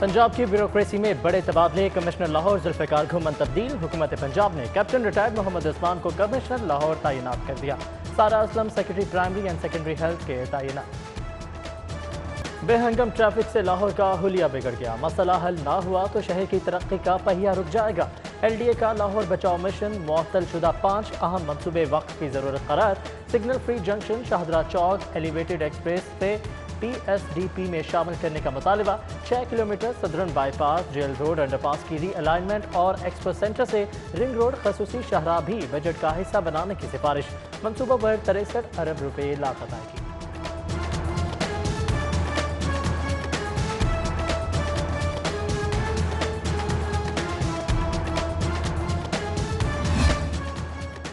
पंजाब की ब्यूरोक्रेसी में बड़े तबादले। कमिश्नर लाहौर जुल्फ़िकार घुमन तब्दील। हुकूमत पंजाब ने कैप्टन रिटायर्ड मोहम्मद उस्मान को कमिश्नर लाहौर तैनात कर दिया। सारा Aslam secretary primary and secondary health के तैनात। बेहंगम ट्रैफिक से लाहौर का हुलिया बिगड़ गया। मसला हल ना हुआ तो शहर की तरक्की का पहिया रुक जाएगा। LDA का लाहौर बचाओ मिशन मुअत्तल शुदा 5 अहम मंसूबे वक्त की जरूरत करार। Signal free junction, Shahdara Chowk, elevated express से PSDP में शामिल करने का मुतालबा। 6 kilometre southern bypass, jail road underpass की रीअलाइनमेंट और एक्सपो सेंटर से रिंग रोड खसूसी शाहराह भी बजट का हिस्सा बनाने की सिफारिश। मनसूबा पर 63 अरब रुपए लागत आएगी।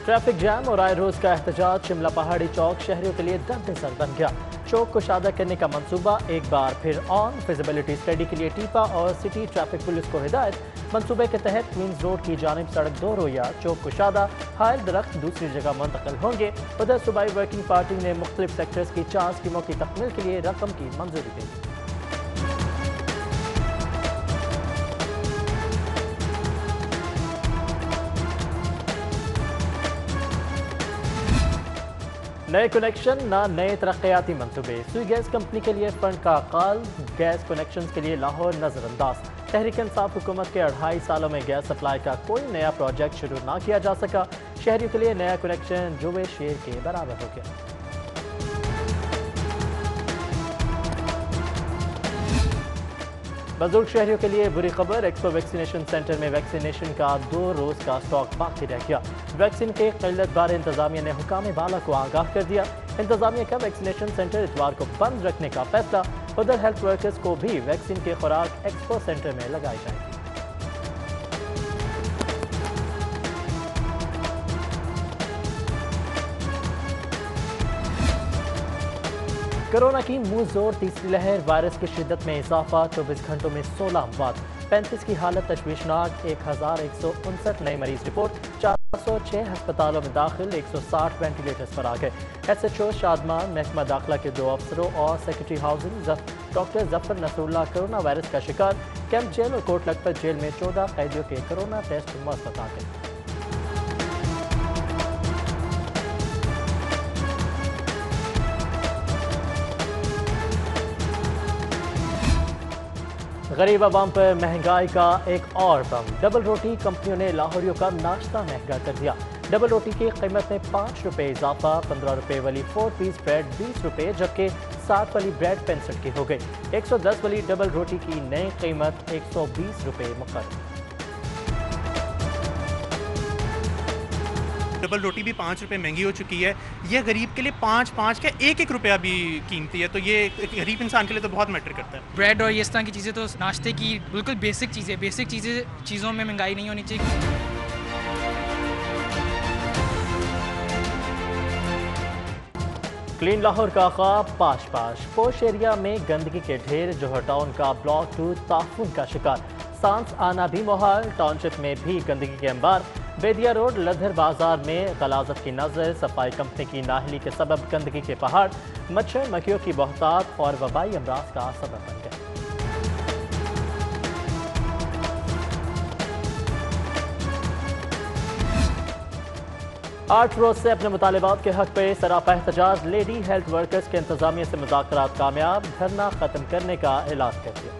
ट्रैफिक जैम और आए रोज का एहतजाज। शिमला पहाड़ी चौक शहरियों के लिए दर्द-ए-सर बन गया। चौक को शादा करने का मंसूबा एक बार फिर ऑन। फिजिबिलिटी स्टडी के लिए टीपा और सिटी ट्रैफिक पुलिस को हिदायत। मंसूबे के तहत क्वींस रोड की जानिब सड़क 2 रोया चौक को शादा, हायल दरख्त दूसरी जगह मुंतकिल होंगे। उधर सूबाई वर्किंग पार्टी ने मुख्तलिफ सेक्टर्स की 4 स्कीमों की तकमील के लिए रकम की मंजूरी दी। नए कनेक्शन ना नए तरक्याती मंसूबे। सुई गैस कंपनी के लिए फंड का अकाल। गैस कनेक्शन के लिए लाहौर नजरअंदाज। तहरीक इंसाफ हुकूमत के 2.5 सालों में गैस सप्लाई का कोई नया प्रोजेक्ट शुरू ना किया जा सका। शहरियों के लिए नया कनेक्शन जुए शेर के बराबर हो गया। बुजुर्ग शहरियों के लिए बुरी खबर। एक्सपो वैक्सीनेशन सेंटर में वैक्सीनेशन का 2 रोज का स्टॉक बाकी रह गया। वैक्सीन के किल्लत बारे इंतजामिया ने हुकाम बाला को आगाह कर दिया। इंतजामिया का वैक्सीनेशन सेंटर इतवार को बंद रखने का फैसला। उधर हेल्थ वर्कर्स को भी वैक्सीन की खुराक एक्सपो सेंटर में लगाई जाएगी। कोरोना की मुंह जोर तीसरी लहर। वायरस की शिद्दत में इजाफा। 24 घंटों में 16 अमवात। 35 की हालत तशवीशनाक। 1159 नए मरीज रिपोर्ट। 406 अस्पतालों में दाखिल। 160 वेंटिलेटर्स पर आ गए। SHO शादमान, महकमा दाखिला के 2 अफसरों और secretary housing doctor Zafar Nasrullah corona virus का शिकार। कैंप जेल और कोट लखपत जेल में 14 कैदियों के कोरोना टेस्ट मुस्बत आ गए। गरीब आवाम पर महंगाई का एक और बम। डबल रोटी कंपनियों ने लाहौरियों का नाश्ता महंगा कर दिया। डबल रोटी की कीमत में 5 रुपये इजाफा। 15 रुपये वाली 4 पीस ब्रेड 20 रुपये, जबकि 60 वाली ब्रेड 65 की हो गई। 110 वाली डबल रोटी की नई कीमत 120 रुपये मुकर्रर। डबल रोटी भी 5 रुपये महंगी हो चुकी है। यह गरीब के लिए 5 का 1 रुपया भी कीमती है, तो ये गरीब इंसान के लिए तो बहुत मैटर करता है। ब्रेड और ये इस तरह की चीज़ें तो नाश्ते की बिल्कुल बेसिक चीज़ों में महंगाई नहीं होनी चाहिए। क्लीन लाहौर का ख्वाब पाश पोश एरिया में गंदगी के ढेर। जोहर टाउन का ब्लॉक 2 ताफून का शिकार। सांस आना भी मुहाल। टाउनशिप में भी गंदगी के अंबार। बेदिया रोड लधर बाजार में गलाजत की नजर। सफाई कंपनी की नाहली के सबब गंदगी के पहाड़। मच्छर मक्खियों की बहुतात और वबाई अमराज का सबब बन गए। 8 रोज से अपने मुतालिबात के हक पे सरापा एहतजाज। लेडी हेल्थ वर्कर्स के इंतजामिया से मुज़ाकरात कामयाब। धरना खत्म करने का ऐलान कर दिया।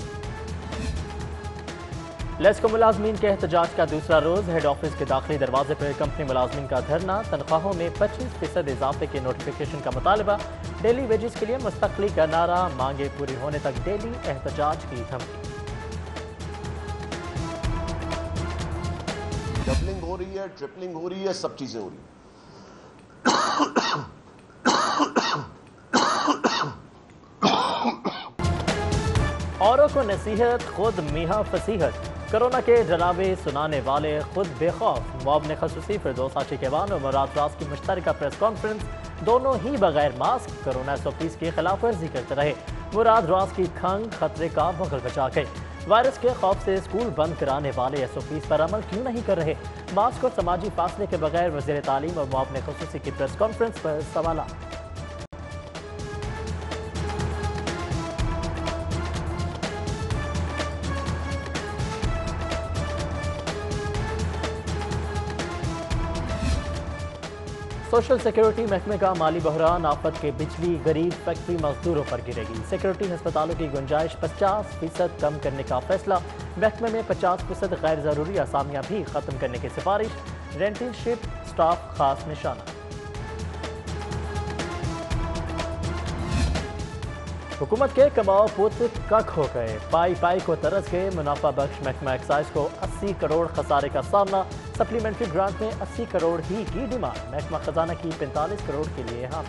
लेस्को मुलाजमीन के एहतजाज का दूसरा रोज। हेड ऑफिस के दाखिली दरवाजे पर कंपनी मुलाजमीन का धरना। तनख्वाहों में 25% इजाफे के नोटिफिकेशन का मुतालबा। डेली वेजेस के लिए मुस्तकली का नारा। मांगे पूरी होने तक डेली एहतजाज की धमकी। डबलिंग हो रही है, ट्रिपलिंग हो रही है, सब चीजें हो रही हैं। औरों को नसीहत, खुद मीहा फसीहत। कोरोना के डरावे सुनाने वाले खुद बेखौफ। मॉब ने खसूसी फिरदौस आशिकवान और मुराद रास की मुश्तरका प्रेस कॉन्फ्रेंस। दोनों ही बगैर मास्क कोरोना SOPs की खिलाफ वर्जी करते रहे। मुराद रास की खंग खतरे का बगल बचा गई। वायरस के खौफ से स्कूल बंद कराने वाले SOPs पर अमल क्यों नहीं कर रहे? मास्क और समाजी फासले के बगैर वज़ीर तालीम और मॉब ने खसूसी की प्रेस कॉन्फ्रेंस पर सवाल। सोशल सिक्योरिटी महकमे का माली बहरान, आफत के बिजली गरीब फैक्ट्री मजदूरों पर गिरेगी। सिक्योरिटी अस्पतालों की गुंजाइश 50% कम करने का फैसला। महकमे में 50% गैर ज़रूरी असामियाँ भी ख़त्म करने की सिफारिश। रेंटिंगशिप स्टाफ खास निशाना। हुकूमत के कमाओ पुत कक हो गए, पाई पाई को तरस गए। मुनाफा बख्श महकमा एक्साइज को 80 करोड़ खसारे का सामना। सप्लीमेंट्री ग्रांट में 80 करोड़ ही की डिमांड। महकमा खजाना की 45 करोड़ के लिए हम।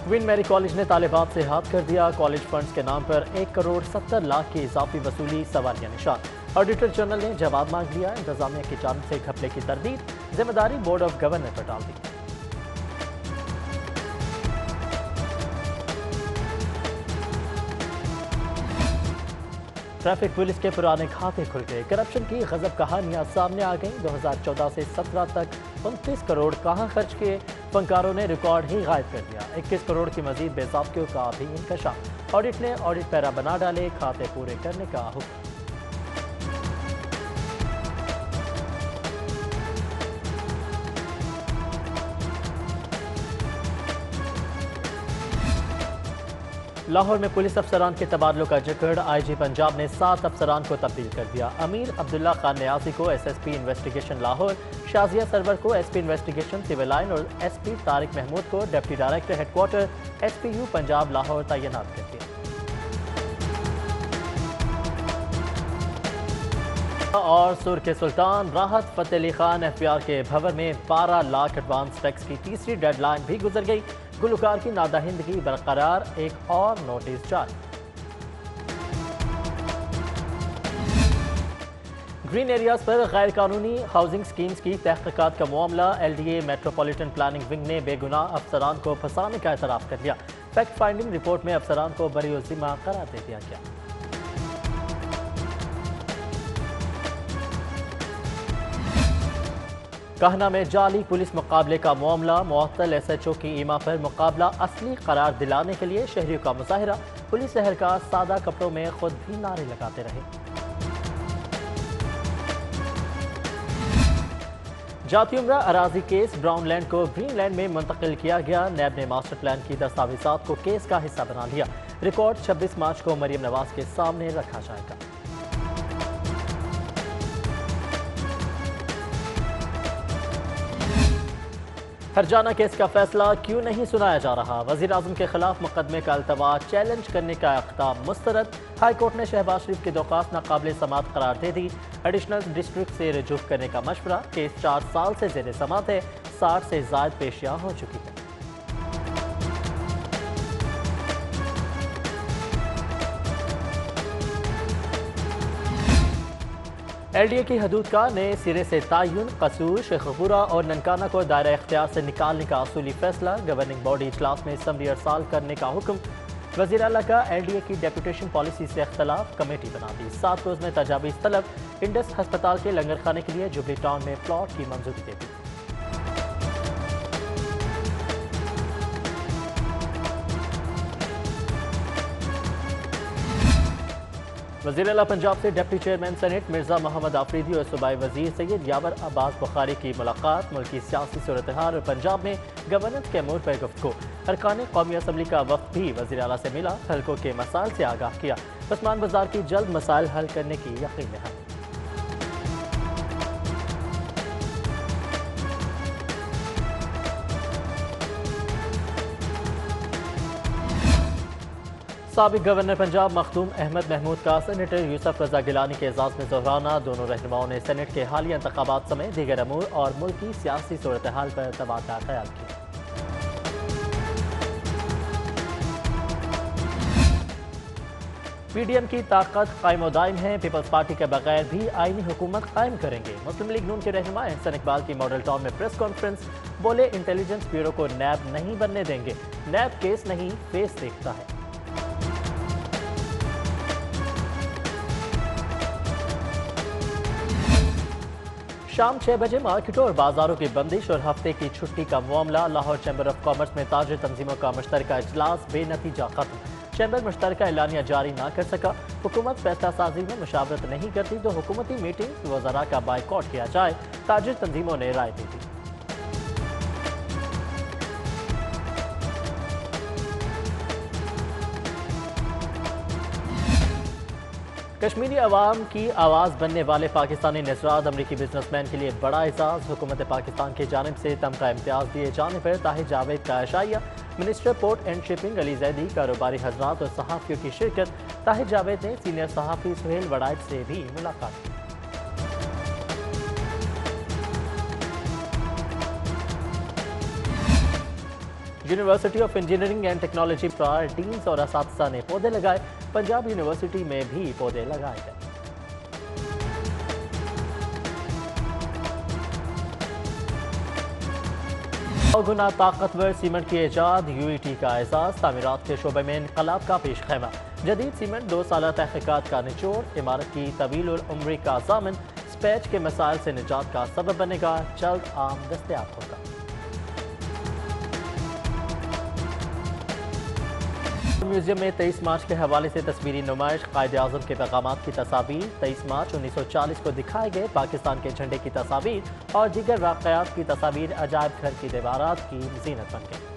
क्वीन मैरी कॉलेज ने तालिबात से हाथ कर दिया। कॉलेज फंड्स के नाम पर 1 करोड़ 70 लाख की इजाफी वसूली, सवालिया निशान। ऑडिटर जनरल ने जवाब मांग लिया। इंतजामिया की जानिब से घपले की तरदीद, जिम्मेदारी बोर्ड ऑफ गवर्नर पर डाल दी। ट्रैफिक पुलिस के पुराने खाते खुल गए। करप्शन की गजब कहानियां सामने आ गईं। 2014 से 17 तक 29 करोड़ कहां खर्च किए, फनकारों ने रिकॉर्ड ही गायब कर दिया। 21 करोड़ की मजीद बेज़ाब्तियों का भी इंकशाफ। ऑडिट ने ऑडिट पैरा बना डाले, खाते पूरे करने का हुक्म। लाहौर में पुलिस अफसरान के तबादलों का जिक्र। आईजी पंजाब ने 7 अफसरान को तब्दील कर दिया। अमीर अब्दुल्ला खान न्याजी को एसएसपी इन्वेस्टिगेशन लाहौर, शाजिया सरवर को एसपी इन्वेस्टिगेशन सिविल लाइन और एसपी तारिक महमूद को deputy director headquarter SPU Punjab Lahore तैनात कर दिया। और सुर के सुल्तान राहत फतेह अली खान एफबीआर के भवन में 12 लाख एडवांस टैक्स की तीसरी डेडलाइन भी गुजर गई। गुलकार की नादाहिंदगी बरकरार, एक और नोटिस जारी। ग्रीन एरियाज पर गैर कानूनी हाउसिंग स्कीम्स की तहकीकात का मामला। एलडीए मेट्रोपॉलिटन प्लानिंग विंग ने बेगुनाह अफसरान को फंसाने का एतराफ़ कर लिया। फैक्ट फाइंडिंग रिपोर्ट में अफसरान को बरी-उज़्ज़िम्मा करार दे दिया गया। कहना में जाली पुलिस मुकाबले का मामला। मुअत्तल एसएचओ की ईमा पर मुकाबला असली करार दिलाने के लिए शहरियों का मुजाहरा। पुलिस एहलकार सादा कपड़ों में खुद भी नारे लगाते रहे। जाती उम्रा अराजी केस, ब्राउन लैंड को ग्रीन लैंड में मुंतकिल किया गया। नैब ने मास्टर प्लान की दस्तावेजात को केस का हिस्सा बना लिया। रिकॉर्ड 26 मार्च को मरियम नवाज के सामने रखा जाएगा। हरजाना केस का फैसला क्यों नहीं सुनाया जा रहा। वज़ीर आज़म के खिलाफ मुकदमे का अल्तवा चैलेंज करने का इक़दाम मुस्तरद। हाई कोर्ट ने शहबाज शरीफ की दरख्वास्त नाकाबिल समाअत करार दे दी। एडिशनल डिस्ट्रिक्ट से रजू करने का मशवरा। केस 4 साल से ज़ेर समाअत है। 60 से ज़ायद पेशियां हो चुकी है। एलडीए की हदूद का नए सिरे से तायुन, कसूर, शेखपुरा और ननकाना को दायरा इख्तियार से निकालने का असूली फैसला। गवर्निंग बॉडी इजलास में असम्बली अरसाल करने का हुक्म। वज़ीर आला का एलडीए की डेपुटेशन पॉलिसी से इख्तलाफ, कमेटी बना दी। 7 रोज़ में तजावीज़ तलब। इंडस हस्पताल के लंगर खाने के लिए जुबली टाउन में प्लॉट की मंजूरी दे दी। वज़ीर आला पंजाब से deputy chairman senate Mirza Mohammad Afridi और सूबाई वज़ीर सैयद यावर अब्बास बुखारी की मुलाकात। मुल्की सियासी सूरत हाल और पंजाब में गवर्नेंस के अमूर पर गुफ्तगू। अरकान कौमी असम्बली का वफ्द भी वज़ीर आला से मिला। हल्कों के मसाइल से आगाह किया। उस्मान बाजार की जल्द मसाइल हल करने की यकीन है। साबिक गवर्नर पंजाब मखदूम अहमद महमूद का सेनेटर यूसुफ रजा गिलानी के एजाज में दोहराना। दोनों रहनुमाओं ने सेनेट के हालिया इंतखाबात समेत दीगर अमूर और मुल्क की सियासी सूरत हाल पर तबादला ख्याल किया। पीडीएम की ताकत कायम दायम है। पीपल्स पार्टी के बगैर भी आईनी हुकूमत कायम करेंगे। मुस्लिम लीग नून के रहनुमा एहसन इकबाल की मॉडल टाउन में प्रेस कॉन्फ्रेंस। बोले इंटेलिजेंस ब्यूरो को नैब नहीं बनने देंगे। नैब केस नहीं फेस देखता है। शाम 6 बजे मार्केटों और बाजारों की बंदिश और हफ्ते की छुट्टी का मामला। लाहौर चैम्बर ऑफ कॉमर्स में ताजिर तंजीमों का मुश्तरका इजलास बेनतीजा खत्म। چیمبر مشترکہ اعلانیہ جاری نہ کر سکا، حکومت فیصلہ سازی میں مشاورت نہیں کرتی تو حکومتی میٹنگ وزراء کا بائیکاٹ کیا جائے، تاجر تنظیموں نے رائے دی تھی۔ کشمیری عوام کی آواز بننے والے پاکستانی نژاد امریکی بزنس مین کے لیے بڑا اعزاز، حکومت پاکستان کی جانب سے تمغہ امتیاز دیے جانے پر طاہر جاوید کا اشائیہ، منسٹر پورٹ اینڈ شپنگ علی زیدی، کاروباری حضرات اور صحافیوں کی شرکت۔ طاہر جاوید نے سینئر صحافی سہیل وڑائچ سے بھی ملاقات کی۔ University of engineering and technology per deans اور اساتذہ نے پودے لگائے، پنجاب یونیورسٹی میں بھی پودے لگائے گئے۔ سو گنا طاقتور سیمنٹ کی ایجاد، یو ای ٹی کا اعزاز، تعمیرات کے شعبے میں انقلاب کا پیش خیمہ، جدید سیمنٹ 2 سالہ تحقیقات کا نچوڑ، عمارت کی طویل العمری کا ضامن، سپیچ کے مسائل سے نجات کا سبب بنے گا، جلد عام دستیاب ہوگا۔ میوزیم میں 23 مارچ کے حوالے سے تصویری نمائش، قائد اعظم کے پیغامات کی تصاویر، 23 مارچ 1940 کو دکھائے گئے پاکستان کے جھنڈے کی تصاویر اور دیگر واقعات کی تصاویر عجائب گھر کی دیوارات کی زینت بن گئی۔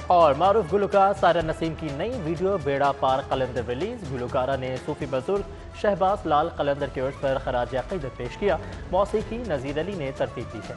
اور معروف گلوکار سائرہ نسیم کی نئی ویڈیو بیڑا پار قلندر ریلیز، گلوکارہ نے صوفی بزرگ شہباز لال قلندر کے عرس پر خراج عقیدت پیش کیا، موسیقی نذیر علی نے ترتیب دی ہے۔